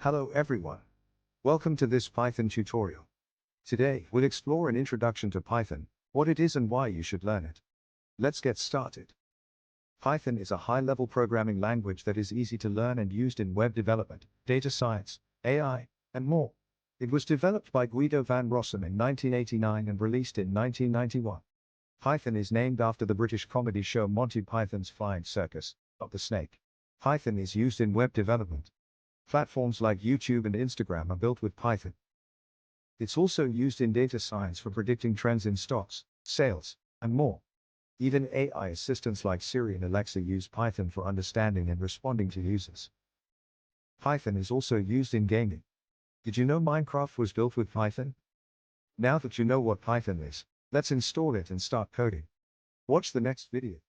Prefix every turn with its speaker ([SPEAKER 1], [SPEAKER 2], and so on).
[SPEAKER 1] Hello everyone. Welcome to this Python tutorial. Today, we'll explore an introduction to Python, what it is and why you should learn it. Let's get started. Python is a high-level programming language that is easy to learn and used in web development, data science, AI, and more. It was developed by Guido van Rossum in 1989 and released in 1991. Python is named after the British comedy show Monty Python's Flying Circus of the Snake. Python is used in web development. Platforms like YouTube and Instagram are built with Python. It's also used in data science for predicting trends in stocks, sales, and more. Even AI assistants like Siri and Alexa use Python for understanding and responding to users. Python is also used in gaming. Did you know Minecraft was built with Python? Now that you know what Python is, let's install it and start coding. Watch the next video.